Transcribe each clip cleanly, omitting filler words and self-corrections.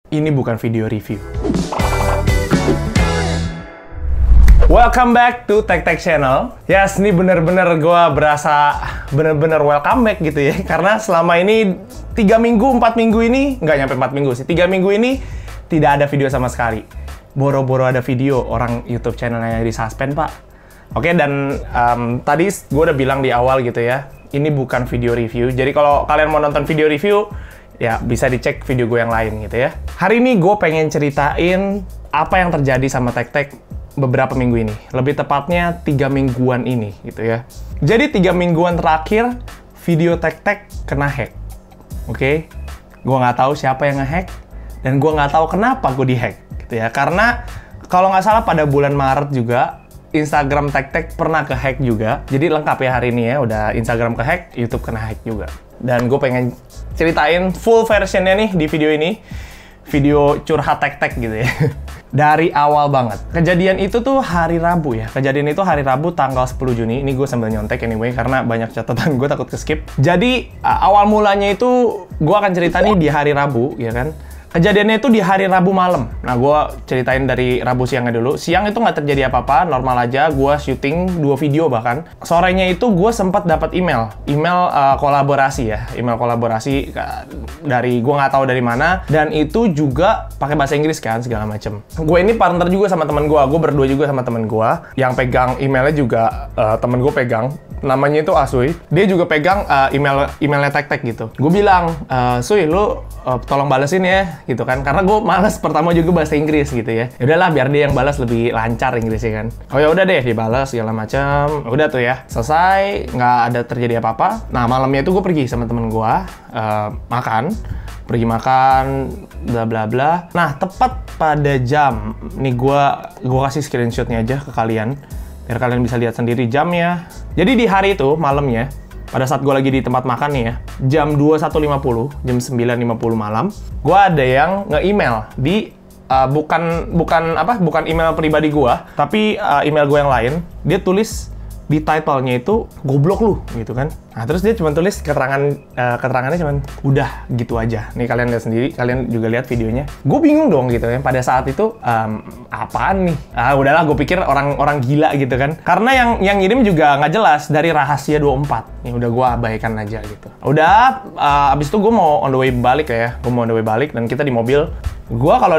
ini bukan video review. Welcome back to Tech Tech Channel. Yes, ini bener-bener gue berasa bener-bener welcome back gitu ya. Karena selama ini 3 minggu, 4 minggu ini, nggak nyampe 4 minggu sih, 3 minggu ini tidak ada video sama sekali. Boro-boro ada video, orang YouTube channelnya di-suspend, Pak. Oke, dan tadi gue udah bilang di awal gitu ya, ini bukan video review. Jadi kalau kalian mau nonton video review, ya bisa dicek video gue yang lain gitu ya. Hari ini gue pengen ceritain apa yang terjadi sama Tech Tech beberapa minggu ini. Lebih tepatnya 3 mingguan ini gitu ya. Jadi 3 mingguan terakhir video Tech Tech kena hack. Oke? Gue nggak tahu siapa yang ngehack dan gue nggak tahu kenapa gue dihack gitu ya. Karena kalau nggak salah pada bulan Maret juga Instagram Tech Tech pernah kehack juga. Jadi lengkap ya hari ini ya. Udah Instagram kehack, YouTube kena hack juga. Dan gue pengen ceritain full versionnya nih di video ini. Video curhat Tech Tech gitu ya. Dari awal banget. Kejadian itu tuh hari Rabu ya. Kejadian itu hari Rabu tanggal 10 Juni. Ini gue sambil nyontek anyway karena banyak catatan gue takut ke-skip. Jadi awal mulanya itu gue akan cerita nih di hari Rabu ya kan. Kejadiannya itu di hari Rabu malam. Nah, gue ceritain dari Rabu siangnya dulu. Siang itu nggak terjadi apa-apa, normal aja. Gue syuting 2 video bahkan. Sorenya itu gue sempat dapat email kolaborasi ya. Email kolaborasi dari gue nggak tahu dari mana. Dan itu juga pakai bahasa Inggris kan, segala macem. Gue ini partner juga sama temen gue. Gue berdua juga sama temen gue. Yang pegang emailnya juga temen gue pegang. Namanya itu Asuy. Dia juga pegang emailnya Tech Tech gitu. Gue bilang, Suy, lu tolong balesin ya, gitu kan. Karena gue males pertama juga bahasa Inggris gitu ya. Ya udahlah, biar dia yang balas lebih lancar Inggrisnya kan. Oh ya udah deh, dibalas segala macam. Udah tuh ya, selesai, nggak ada terjadi apa-apa. Nah, malamnya itu gue pergi sama temen gue pergi makan, bla bla bla. Nah, tepat pada jam, nih gue kasih screenshotnya aja ke kalian. Biar kalian bisa lihat sendiri jamnya. Jadi di hari itu, malamnya, pada saat gue lagi di tempat makan nih ya, jam 21.50, jam 9.50 malam, gue ada yang nge-email di, bukan email pribadi gue, tapi email gue yang lain. Dia tulis di title-nya itu, goblok lu, gitu kan. Nah, terus dia cuma tulis keterangannya cuma, udah gitu aja. Nih kalian lihat sendiri, kalian juga lihat videonya. Gue bingung dong gitu ya, pada saat itu, apaan nih? Udahlah, gue pikir orang gila gitu kan. Karena yang ngirim juga nggak jelas, dari Rahasia 24. Ya udah gue abaikan aja gitu. Udah, abis itu gue mau on the way balik ya. Gue mau on the way balik, dan kita di mobil. Gue kalau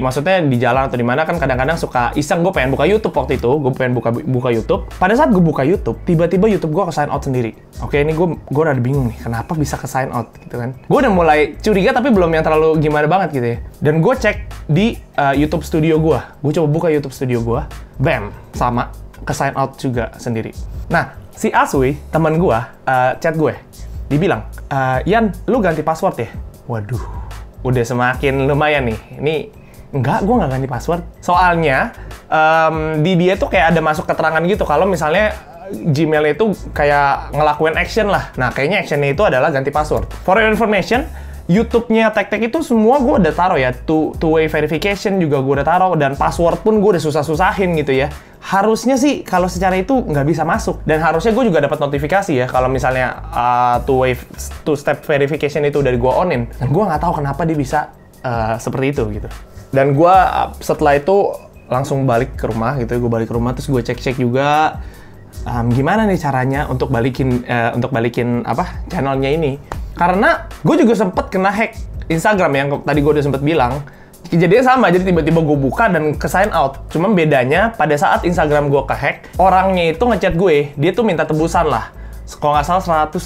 maksudnya di jalan atau di mana kan kadang-kadang suka iseng, gue pengen buka YouTube waktu itu. Gue pengen buka YouTube. Pada saat gue buka YouTube, tiba-tiba YouTube gue ke sign out sendiri. Oke, ini gue udah bingung nih, kenapa bisa ke sign out gitu kan. Gue udah mulai curiga tapi belum yang terlalu gimana banget gitu ya. Dan gue cek di YouTube studio gue. Gue coba buka YouTube studio gue. Bam, sama ke sign out juga sendiri. Nah, si Aswi, teman gue, chat gue. Dibilang, Yan, lu ganti password ya? Waduh, udah semakin lumayan nih. Ini, enggak, gue nggak ganti password. Soalnya, di dia tuh kayak ada masuk keterangan gitu. Kalau misalnya Gmail itu kayak ngelakuin action lah. Nah, kayaknya actionnya itu adalah ganti password. For your information, YouTube-nya Tech Tech itu semua gue udah taruh ya. Two-way verification juga gue udah taruh. Dan password pun gue udah susah-susahin gitu ya. Harusnya sih kalau secara itu nggak bisa masuk. Dan harusnya gue juga dapat notifikasi ya kalau misalnya two-step verification itu dari gue onin. Dan gue nggak tahu kenapa dia bisa seperti itu gitu. Dan gue setelah itu langsung balik ke rumah gitu. Gue balik ke rumah terus gue cek-cek juga gimana nih caranya untuk balikin channelnya ini. Karena gue juga sempet kena hack Instagram yang tadi gue udah sempet bilang. Kejadiannya sama, jadi tiba-tiba gue buka dan ke sign out. Cuma bedanya pada saat Instagram gue kehack, orangnya itu ngechat gue, dia tuh minta tebusan lah. Kalau nggak salah $150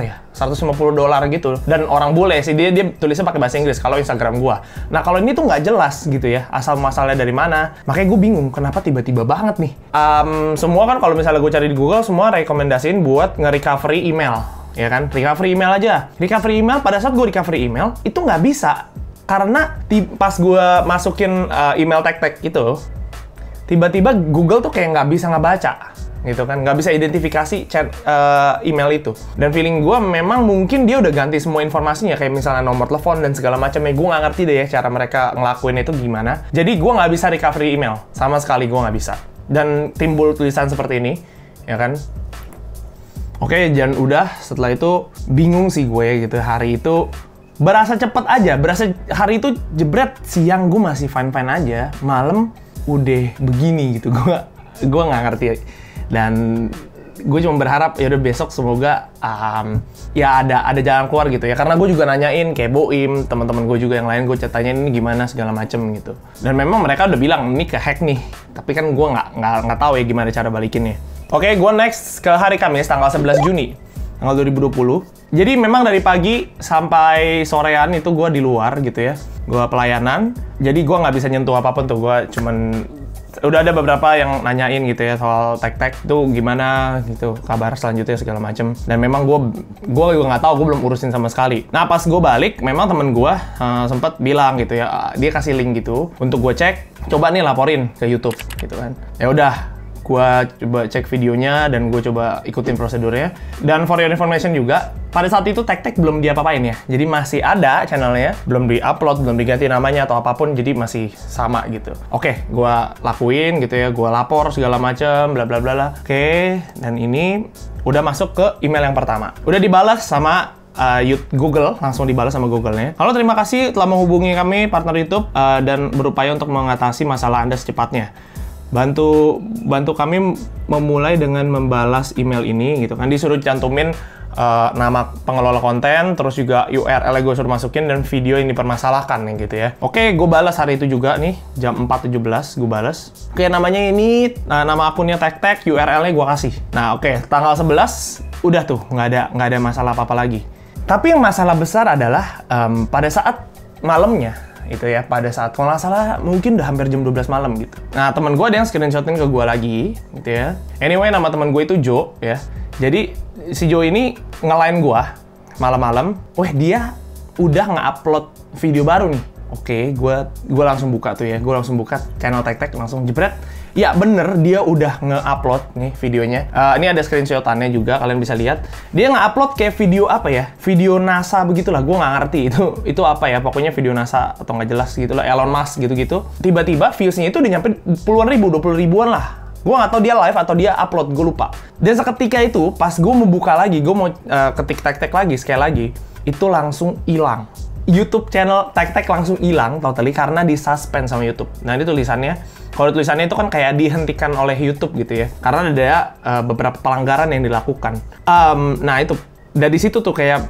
ya, $150 gitu. Dan orang bule sih, dia tulisnya pakai bahasa Inggris kalau Instagram gue. Nah, kalau ini tuh nggak jelas gitu ya, asal masalahnya dari mana. Makanya gue bingung, kenapa tiba-tiba banget nih. Semua kan kalau misalnya gue cari di Google, semua rekomendasiin buat nge-recovery email. Ya kan, recovery email aja. Recovery email, pada saat gue recovery email, itu nggak bisa. Karena pas gue masukin email Tech Tech itu, tiba-tiba Google tuh kayak nggak bisa ngebaca. Gitu kan, nggak bisa identifikasi chat email itu. Dan feeling gue memang mungkin dia udah ganti semua informasinya, kayak misalnya nomor telepon dan segala macamnya. Gue nggak ngerti deh ya cara mereka ngelakuin itu gimana. Jadi gue nggak bisa recovery email, sama sekali gue nggak bisa. Dan timbul tulisan seperti ini, ya kan. Oke, dan udah setelah itu bingung sih gue gitu. Hari itu berasa cepet aja, berasa hari itu jebret, siang gue masih fine-fine aja, malam udah begini gitu. Gue nggak ngerti. Dan gue cuma berharap ya udah besok semoga ya ada jalan keluar gitu ya, karena gue juga nanyain kayak Boim, teman-teman gue juga yang lain, gue tanyain ini gimana segala macem gitu, dan memang mereka udah bilang ini kehack nih, tapi kan gue nggak tahu ya gimana cara balikinnya. Oke, gue next ke hari Kamis tanggal 11 Juni tanggal 2020. Jadi memang dari pagi sampai sorean itu gue di luar gitu ya, gue pelayanan, jadi gue nggak bisa nyentuh apapun tuh, gue cuman udah ada beberapa yang nanyain gitu ya soal tag tuh gimana gitu, kabar selanjutnya segala macem. Dan memang gue juga nggak tahu, gue belum urusin sama sekali. Nah pas gue balik, memang temen gue sempet bilang gitu ya, dia kasih link gitu untuk gue cek, coba nih laporin ke YouTube gitu kan. Ya udah, gue coba cek videonya dan gue coba ikutin prosedurnya. Dan for your information juga, pada saat itu tag belum diapa-apain ya. Jadi masih ada channelnya, belum di-upload, belum diganti namanya atau apapun, jadi masih sama gitu. Oke, gue lakuin gitu ya, gue lapor segala macem, bla bla bla bla. Oke, dan ini udah masuk ke email yang pertama. Udah dibalas sama Google, langsung dibalas sama Google-nya. Halo, terima kasih telah menghubungi kami, partner YouTube, dan berupaya untuk mengatasi masalah Anda secepatnya. Bantu kami memulai dengan membalas email ini gitu kan. Disuruh cantumin nama pengelola konten, terus juga URL-nya gue suruh masukin, dan video yang dipermasalahkan nih gitu ya. Oke, gue balas hari itu juga nih, jam 4.17 gue balas. Oke, namanya ini, nama akunnya tag, URL-nya gue kasih. Nah oke, tanggal 11 udah tuh, nggak ada masalah apa-apa lagi. Tapi yang masalah besar adalah pada saat malamnya itu ya, pada saat kalau nggak salah mungkin udah hampir jam 12 malam gitu. Nah teman gue ada yang screenshotin ke gue lagi gitu ya. Anyway, nama teman gue itu Joe ya. Jadi si Joe ini ngelain gue malam-malam, dia udah nge-upload video baru nih. Oke, gue langsung buka tuh ya, gue langsung buka channel tag langsung jebret. Ya bener, dia udah nge-upload nih videonya. Ini ada screenshotannya juga, kalian bisa lihat. Dia nge-upload kayak video apa ya? Video NASA begitulah, gue nggak ngerti itu apa ya. Pokoknya video NASA atau nggak jelas gitu lah, Elon Musk gitu-gitu. Tiba-tiba views-nya itu udah nyampe puluhan ribu, 20 ribuan lah. Gue nggak tahu dia live atau dia upload, gue lupa. Dan seketika itu, pas gue mau buka lagi, gue mau ketik tag lagi, sekali lagi, itu langsung hilang. YouTube channel tag langsung hilang totally karena di-suspend sama YouTube. Nah ini tulisannya, kalau tulisannya itu kan kayak dihentikan oleh YouTube gitu ya, karena ada beberapa pelanggaran yang dilakukan. Nah itu dari situ tuh kayak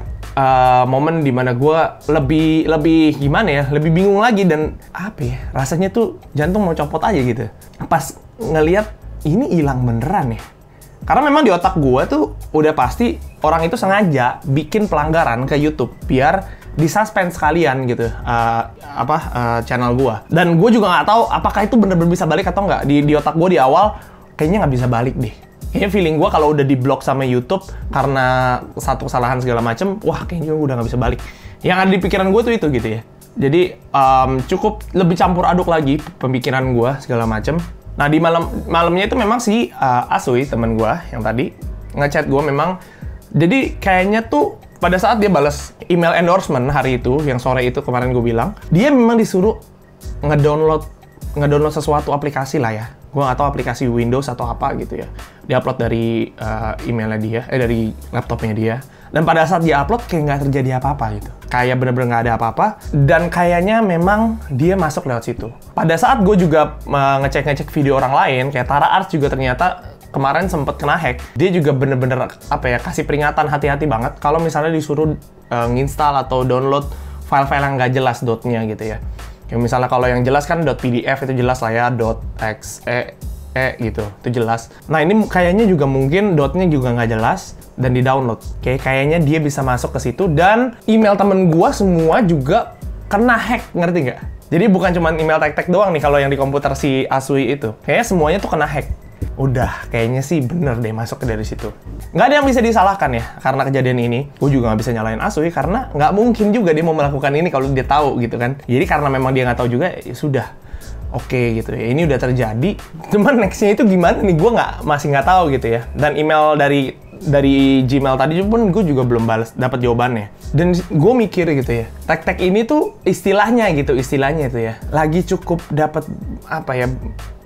momen dimana gue lebih gimana ya, lebih bingung lagi, dan apa ya, rasanya tuh jantung mau copot aja gitu. Pas ngelihat ini hilang beneran ya. Karena memang di otak gue tuh udah pasti orang itu sengaja bikin pelanggaran ke YouTube biar di-suspend sekalian gitu channel gue. Dan gue juga nggak tahu apakah itu bener-bener bisa balik atau nggak. Di otak gue di awal kayaknya nggak bisa balik deh. Kayaknya feeling gue kalau udah di-block sama YouTube karena satu kesalahan segala macem, wah kayaknya udah nggak bisa balik. Yang ada di pikiran gue tuh itu gitu ya. Jadi cukup lebih campur aduk lagi pemikiran gue segala macem. Nah di malamnya itu memang si Asui temen gue yang tadi ngechat gue memang. Jadi kayaknya tuh pada saat dia balas email endorsement hari itu, yang sore itu kemarin gue bilang, dia memang disuruh ngedownload sesuatu aplikasi lah ya. Gue nggak tahu aplikasi Windows atau apa gitu ya. Dia upload dari emailnya dia, dari laptopnya dia. Dan pada saat dia upload kayak nggak terjadi apa-apa gitu. Kayak bener-bener nggak ada apa-apa. Dan kayaknya memang dia masuk lewat situ. Pada saat gue juga ngecek video orang lain, kayak Tara Arts juga ternyata kemarin sempet kena hack. Dia juga bener-bener kasih peringatan hati-hati banget kalau misalnya disuruh nginstal atau download file-file yang nggak jelas dotnya gitu ya. Kayak misalnya kalau yang jelas kan .pdf itu jelas lah ya, .exe gitu, itu jelas. Nah ini kayaknya juga mungkin dotnya juga nggak jelas dan di-download. Kayaknya dia bisa masuk ke situ, dan email temen gua semua juga kena hack, ngerti nggak? Jadi bukan cuma email tag doang nih kalau yang di komputer si Asui itu. Kayaknya semuanya tuh kena hack. Udah, kayaknya sih bener deh masuk dari situ. Nggak ada yang bisa disalahkan ya karena kejadian ini. Gue juga nggak bisa nyalain Asui karena nggak mungkin juga dia mau melakukan ini kalau dia tahu gitu kan. Jadi karena memang dia nggak tahu juga, ya sudah. Oke gitu ya, ini udah terjadi. Cuman nextnya itu gimana nih? Gue masih nggak tahu gitu ya. Dan email dari dari Gmail tadi pun gue juga belum balas dapat jawabannya. Dan gue mikir gitu ya, tek-tek ini tuh istilahnya itu ya, lagi cukup dapat apa ya?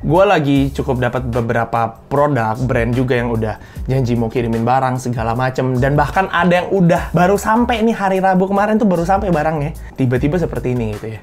Gue lagi cukup dapat beberapa produk brand juga yang udah janji mau kirimin barang segala macem, dan bahkan ada yang udah baru sampai nih hari Rabu kemarin tuh baru sampai barangnya, tiba-tiba seperti ini gitu ya.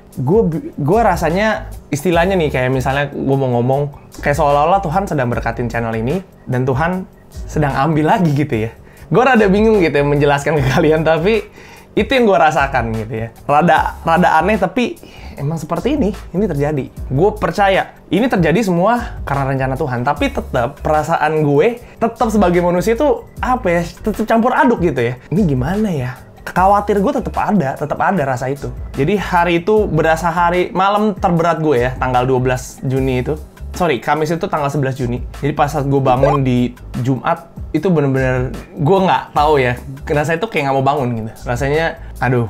Gue rasanya istilahnya nih kayak misalnya gue mau ngomong kayak seolah-olah Tuhan sedang berkatin channel ini dan Tuhan sedang ambil lagi gitu ya. Gue rada bingung gitu ya menjelaskan ke kalian, tapi itu yang gue rasakan gitu ya. Rada aneh, tapi emang seperti ini terjadi. Gue percaya ini terjadi semua karena rencana Tuhan, tapi tetap perasaan gue tetap sebagai manusia tuh apa ya, tetap campur aduk gitu ya. Ini gimana ya? Khawatir gue tetap ada rasa itu. Jadi hari itu berasa hari malam terberat gue ya, tanggal 12 Juni itu. Sorry, Kamis itu tanggal 11 Juni. Jadi pas saat gue bangun di Jumat, itu bener-bener gue nggak tahu ya. Rasanya itu kayak nggak mau bangun gitu. Rasanya, aduh,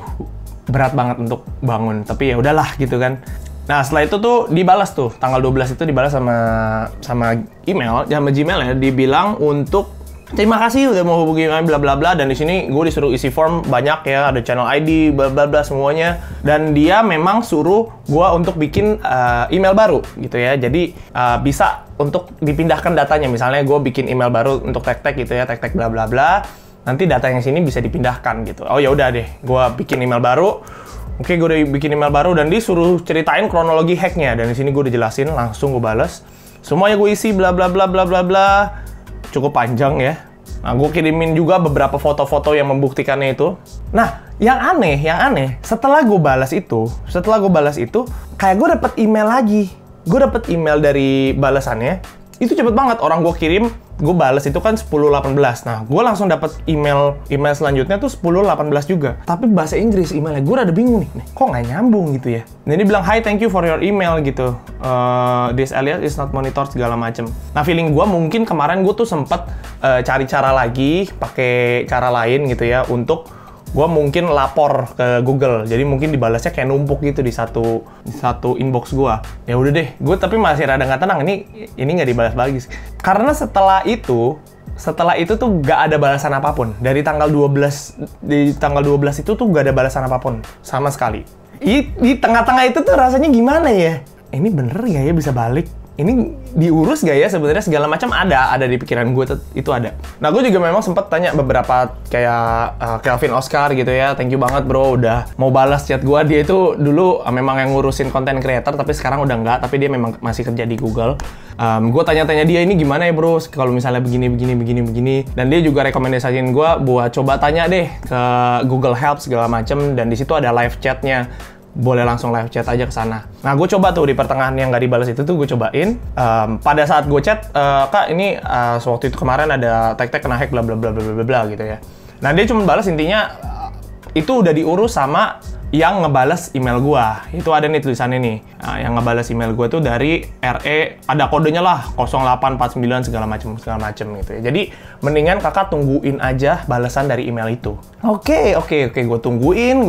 berat banget untuk bangun. Tapi ya udahlah gitu kan. Nah setelah itu tuh dibalas tuh, tanggal 12 itu dibalas sama email, sama Gmail ya. Dibilang untuk terima kasih udah mau hubungi kami bla bla bla, dan di sini gue disuruh isi form banyak ya, ada channel ID bla bla bla semuanya, dan dia memang suruh gue untuk bikin email baru gitu ya. Jadi bisa untuk dipindahkan datanya, misalnya gue bikin email baru untuk tek-tek gitu ya, tek-tek bla bla bla, nanti data yang sini bisa dipindahkan gitu. Oh ya udah deh, gue bikin email baru. Oke, gue udah bikin email baru dan disuruh ceritain kronologi hacknya, dan di sini gue udah jelasin, langsung gue balas semuanya, gue isi bla bla bla bla bla bla. Cukup panjang ya. Nah, gue kirimin juga beberapa foto-foto yang membuktikannya itu. Nah, yang aneh, setelah gue balas itu, kayak gue dapet email lagi. Gue dapet email dari balasannya, itu cepet banget. Orang gue kirim, gue balas itu kan 10.18. Nah, gue langsung dapet email selanjutnya tuh 10.18 juga. Tapi bahasa Inggris emailnya, gue rada bingung nih. Kok nggak nyambung gitu ya? Dan dia bilang, hi, thank you for your email gitu. This alias is not monitored segala macem. Nah, feeling gue mungkin kemarin gue tuh sempet cari cara lagi, pakai cara lain gitu ya, untuk gue mungkin lapor ke Google. Jadi mungkin dibalasnya kayak numpuk gitu di satu inbox gue. Ya udah deh, gue tapi masih rada nggak tenang. Ini nggak dibalas lagi. Karena setelah itu tuh nggak ada balasan apapun. Dari tanggal 12 itu tuh nggak ada balasan apapun sama sekali. Di tengah-tengah itu tuh rasanya gimana ya? Ini bener nggak ya bisa balik? Ini diurus gak ya sebenarnya, segala macam ada di pikiran gue itu ada. Nah, gue juga memang sempat tanya beberapa kayak Kelvin Oscar gitu ya, thank you banget bro udah mau balas chat gue. Dia itu dulu memang yang ngurusin content creator, tapi sekarang udah enggak, tapi dia memang masih kerja di Google. Gue tanya-tanya dia, ini gimana ya bro kalau misalnya begini, dan dia juga rekomendasiin gue buat coba tanya deh ke Google Help segala macam, dan di situ ada live chatnya. Boleh langsung live chat aja ke sana. Nah, gue coba tuh di pertengahan yang nggak dibalas itu tuh gue cobain. Pada saat gue chat, kak ini waktu itu kemarin ada tek-tek kena hack bla bla bla bla bla gitu ya. Nah, dia cuma balas intinya itu udah diurus sama yang ngebales email gua. Itu ada nih tulisannya nih. Nah, yang ngebales email gua tuh dari RE, ada kodenya lah 0849 segala macem gitu ya. Jadi mendingan kakak tungguin aja balasan dari email itu. Oke, gua tungguin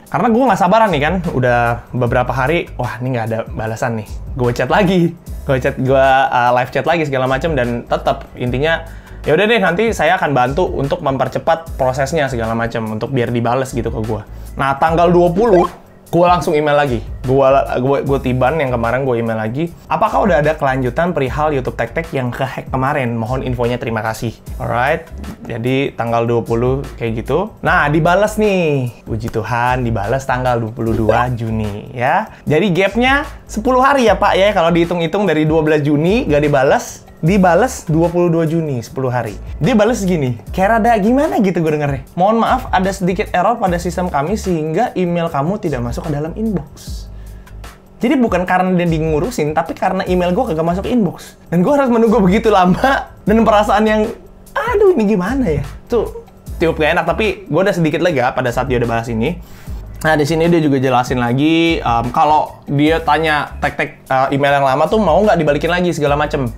karena gua nggak sabaran nih kan. Udah beberapa hari, wah ini nggak ada balasan nih. Gua chat lagi, live chat lagi segala macem, dan tetap intinya ya udah deh, nanti saya akan bantu untuk mempercepat prosesnya segala macam untuk biar dibales gitu ke gue. Nah, tanggal 20 gue langsung email lagi. Gue Tiban yang kemarin gue email lagi. Apakah udah ada kelanjutan perihal YouTube Tek-Tek yang kehack kemarin? Mohon infonya, terima kasih. Alright. Jadi tanggal 20 kayak gitu. Nah, dibales nih. Puji Tuhan, dibales tanggal 22 Juni ya. Jadi gapnya 10 hari ya Pak ya. Kalau dihitung-hitung dari 12 Juni gak dibales 22 Juni, 10 hari. Dia balas gini, kayak rada gimana gitu gue dengernya. Mohon maaf, ada sedikit error pada sistem kami sehingga email kamu tidak masuk ke dalam inbox. Jadi bukan karena dia ngurusin, tapi karena email gue kagak masuk inbox. Dan gue harus menunggu begitu lama, dan perasaan yang, aduh ini gimana ya? Tuh, tiup gak enak, tapi gue udah sedikit lega pada saat dia udah bahas ini. Nah, di sini dia juga jelasin lagi kalau dia tanya tek-tek email yang lama tuh mau nggak dibalikin lagi segala macem.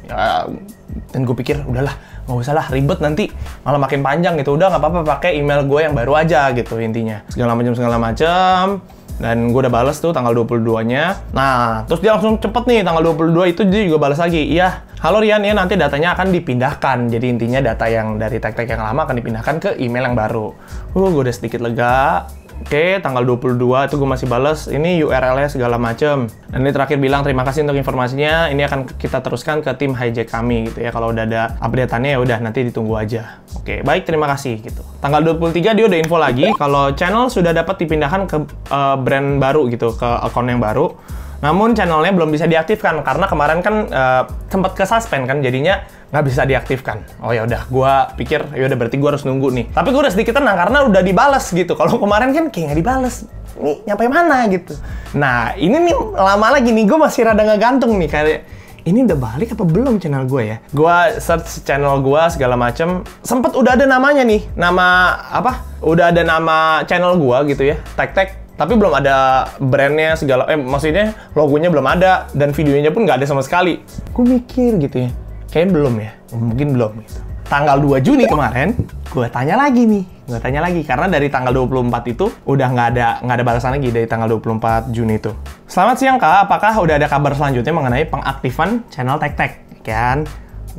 Dan gue pikir udahlah, nggak usah lah ribet nanti malah makin panjang gitu. Udah nggak apa-apa pakai email gue yang baru aja gitu intinya. Segala macam. Dan gue udah bales tuh tanggal 22-nya. Nah, terus dia langsung cepet nih, tanggal 22 itu dia juga balas lagi. Iya, halo Rian, ya nanti datanya akan dipindahkan. Jadi intinya data yang dari tag-tag yang lama akan dipindahkan ke email yang baru. Gue udah sedikit lega. Oke, tanggal 22 itu gue masih bales, ini URL-nya segala macem. Dan dia terakhir bilang, terima kasih untuk informasinya, ini akan kita teruskan ke tim hijack kami gitu ya. Kalau udah ada update-annya ya udah nanti ditunggu aja. Oke, baik, terima kasih gitu. Tanggal 23 dia udah info lagi kalau channel sudah dapat dipindahkan ke brand baru gitu, ke akun yang baru. Namun channelnya belum bisa diaktifkan karena kemarin kan sempat ke suspend kan, jadinya nggak bisa diaktifkan. Oh ya udah, gue pikir ya udah berarti gue harus nunggu nih. Tapi gue udah sedikit tenang karena udah dibales gitu. Kalau kemarin kan kayak nggak dibales. Nih nyampe mana gitu. Nah ini nih lama lagi nih, gue masih rada ngegantung nih kayak ini udah balik apa belum channel gue ya? Gue search channel gue segala macem, sempet udah ada namanya nih, nama apa? Udah ada nama channel gue gitu ya, tag-tag. Tapi belum ada brandnya segala, maksudnya logonya belum ada dan videonya pun nggak ada sama sekali. Gue mikir gitu ya, kayaknya belum ya, mungkin belum gitu. Tanggal 2 Juni kemarin, gue tanya lagi nih, karena dari tanggal 24 itu udah nggak ada balasan lagi dari tanggal 24 Juni itu. Selamat siang Kak, apakah udah ada kabar selanjutnya mengenai pengaktifan channel tag-tag? Kan,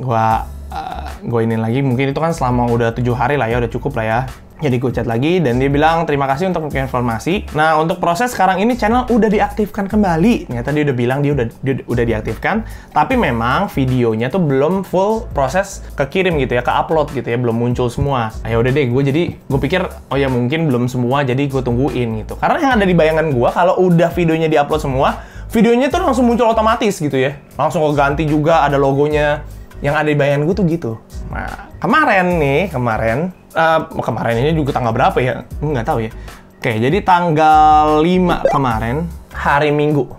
gue ini lagi, mungkin itu kan selama udah 7 hari lah ya, udah cukup lah ya. Jadi gue chat lagi dan dia bilang terima kasih untuk informasi. Nah untuk proses sekarang ini channel udah diaktifkan kembali. Ternyata dia udah bilang dia udah diaktifkan. Tapi memang videonya tuh belum full proses kekirim gitu ya, ke upload gitu ya, belum muncul semua. Ya udah deh, gue pikir oh ya mungkin belum semua, jadi gue tungguin gitu. Karena yang ada di bayangan gue kalau udah videonya diupload semua, videonya tuh langsung muncul otomatis gitu ya. Langsung ganti juga ada logonya. Yang ada di bayangan gue tuh gitu. Nah kemarin ini juga tanggal berapa ya? Nggak tahu ya. Oke, jadi tanggal 5 kemarin, hari Minggu,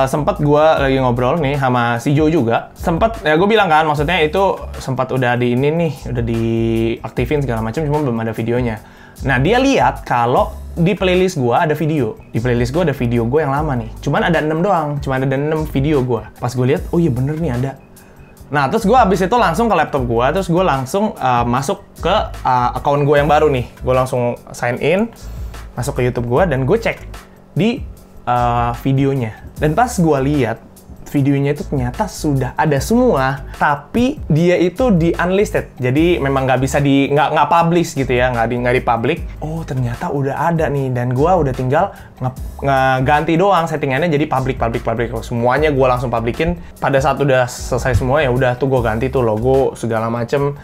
sempet gue lagi ngobrol nih sama si Joe juga. Sempet, ya gue bilang kan, maksudnya itu sempat udah di ini nih, udah diaktifin segala macam, cuma belum ada videonya. Nah, dia lihat kalau di playlist gue ada video. Di playlist gue ada video gue yang lama nih. Cuman ada 6 doang, cuman ada 6 video gue. Pas gue lihat, oh iya bener nih ada. Nah, terus gue abis itu langsung ke laptop gue, terus gue langsung masuk ke akun gue yang baru nih. Gue langsung sign in, masuk ke YouTube gue, dan gue cek di videonya. Dan pas gue lihat, videonya itu ternyata sudah ada semua, tapi dia itu di unlisted. Jadi memang nggak bisa nggak publish gitu ya, nggak di public. Oh, ternyata udah ada nih, dan gue udah tinggal ngeganti doang settingannya jadi public. Semuanya gue langsung publikin. Pada saat udah selesai semua ya udah tuh gue ganti tuh logo segala macem,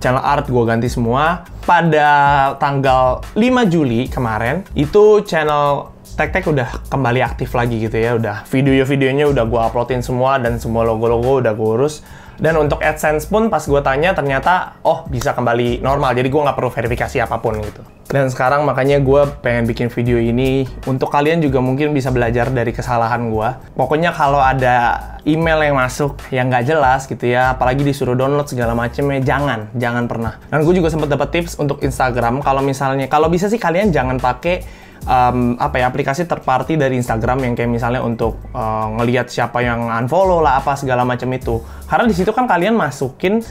channel art gue ganti semua. Pada tanggal 5 Juli kemarin itu channel tag-tag udah kembali aktif lagi gitu ya, udah videonya udah gue uploadin semua dan semua logo-logo udah gue urus. Dan untuk AdSense pun pas gue tanya ternyata oh bisa kembali normal, jadi gue nggak perlu verifikasi apapun gitu. Dan sekarang makanya gue pengen bikin video ini untuk kalian juga mungkin bisa belajar dari kesalahan gue. Pokoknya kalau ada email yang masuk yang nggak jelas gitu ya, apalagi disuruh download segala macemnya, jangan pernah. Dan gue juga sempat dapat tips untuk Instagram, kalau bisa sih kalian jangan pakai aplikasi third party dari Instagram yang kayak misalnya untuk ngelihat siapa yang unfollow lah apa segala macam itu. Karena di situ kan kalian masukin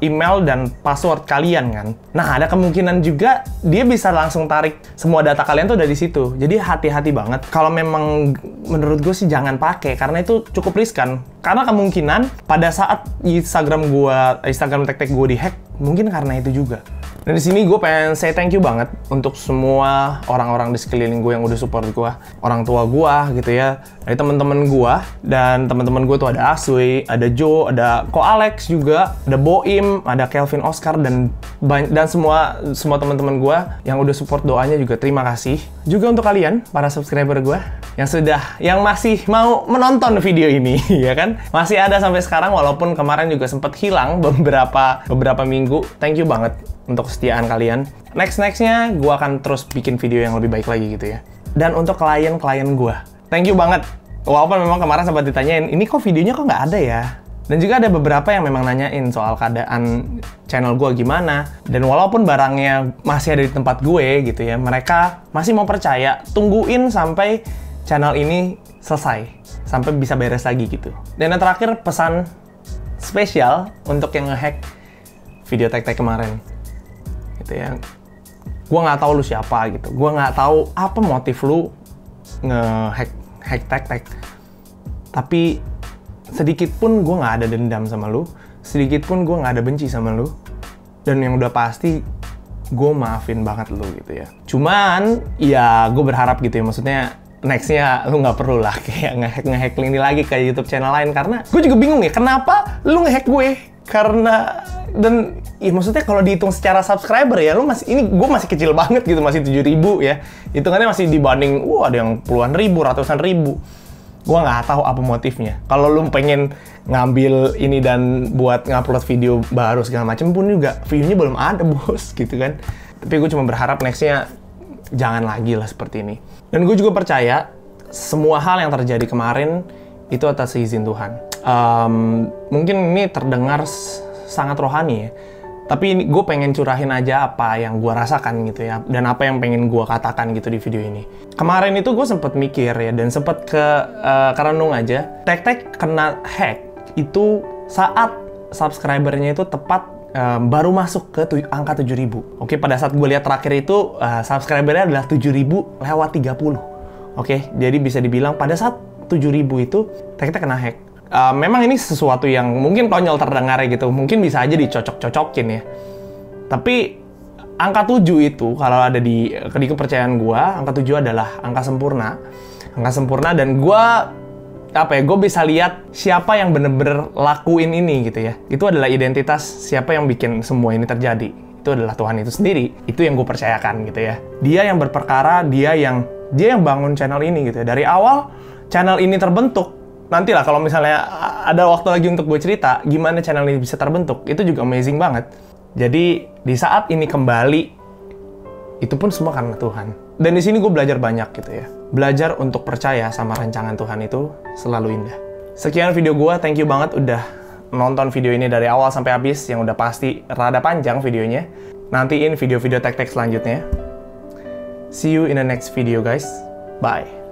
email dan password kalian kan. Nah, ada kemungkinan juga dia bisa langsung tarik semua data kalian tuh dari situ. Jadi hati-hati banget. Kalau memang menurut gue sih jangan pakai karena itu cukup riskan. Karena kemungkinan pada saat Instagram tag-tag gue dihack, mungkin karena itu juga. Dan di sini gue pengen say thank you banget untuk semua orang-orang di sekeliling gue yang udah support gue, orang tua gue gitu ya, dari teman-teman gue. Dan teman-teman gue tuh ada Aswi, ada Joe, ada Ko Alex juga, ada Boim, ada Kelvin Oscar dan semua teman-teman gue yang udah support doanya juga terima kasih. Juga untuk kalian para subscriber gue yang masih mau menonton video ini ya kan, masih ada sampai sekarang walaupun kemarin juga sempat hilang beberapa minggu. Thank you banget untuk kesetiaan kalian. Nextnya gue akan terus bikin video yang lebih baik lagi gitu ya. Dan untuk klien gue, thank you banget. Walaupun memang kemarin sempat ditanyain, ini kok videonya kok nggak ada ya? Dan juga ada beberapa yang memang nanyain soal keadaan channel gue gimana. Dan walaupun barangnya masih ada di tempat gue gitu ya, mereka masih mau percaya, tungguin sampai channel ini selesai, sampai bisa beres lagi gitu. Dan yang terakhir, pesan spesial untuk yang ngehack video tag-tag kemarin. Gitu ya. Gue nggak tahu lu siapa gitu. Gue nggak tahu apa motif lu nge-hack tag. Tapi sedikit pun gue nggak ada dendam sama lu. Sedikit pun gue nggak ada benci sama lu. Dan yang udah pasti, gue maafin banget lu gitu ya. Cuman, ya gue berharap gitu ya. Maksudnya, next-nya lu nggak perlu lah kayak nge-hack ini lagi kayak YouTube channel lain. Karena gue juga bingung ya, kenapa lu nge-hack gue? Karena, dan ya maksudnya kalau dihitung secara subscriber ya, gue masih kecil banget gitu, masih 7.000 ya. Hitungannya masih dibanding, ada yang puluhan ribu, ratusan ribu. Gue nggak tahu apa motifnya. Kalau lu pengen ngambil ini dan buat ngupload video baru segala macem pun juga, view-nya belum ada bos, gitu kan. Tapi gue cuma berharap next-nya jangan lagi lah seperti ini. Dan gue juga percaya, semua hal yang terjadi kemarin, itu atas izin Tuhan. Mungkin ini terdengar sangat rohani ya, tapi gue pengen curahin aja apa yang gue rasakan gitu ya, dan apa yang pengen gue katakan gitu di video ini. Kemarin itu gue sempet mikir ya, dan sempet kerenung aja, tag kena hack itu saat subscribernya itu tepat baru masuk ke angka 7.000. Oke, pada saat gue lihat terakhir itu subscribernya adalah 7.000 lewat 30. Oke, jadi bisa dibilang pada saat 7.000 itu tag kena hack. Memang ini sesuatu yang mungkin konyol terdengarnya gitu, mungkin bisa aja dicocok-cocokin ya. Tapi angka 7 itu kalau ada di kepercayaan gue, angka 7 adalah angka sempurna. Angka sempurna, dan gue bisa lihat siapa yang bener-bener lakuin ini gitu ya. Itu adalah identitas siapa yang bikin semua ini terjadi. Itu adalah Tuhan itu sendiri. Itu yang gue percayakan gitu ya. Dia yang berperkara, dia yang bangun channel ini gitu ya. Dari awal channel ini terbentuk, nantilah kalau misalnya ada waktu lagi untuk gue cerita gimana channel ini bisa terbentuk, itu juga amazing banget. Jadi di saat ini kembali, itu pun semua karena Tuhan. Dan di sini gue belajar banyak gitu ya. Belajar untuk percaya sama rancangan Tuhan itu selalu indah. Sekian video gue, thank you banget udah nonton video ini dari awal sampai habis, yang udah pasti rada panjang videonya. Nantiin video-video tag-tag selanjutnya. See you in the next video guys. Bye.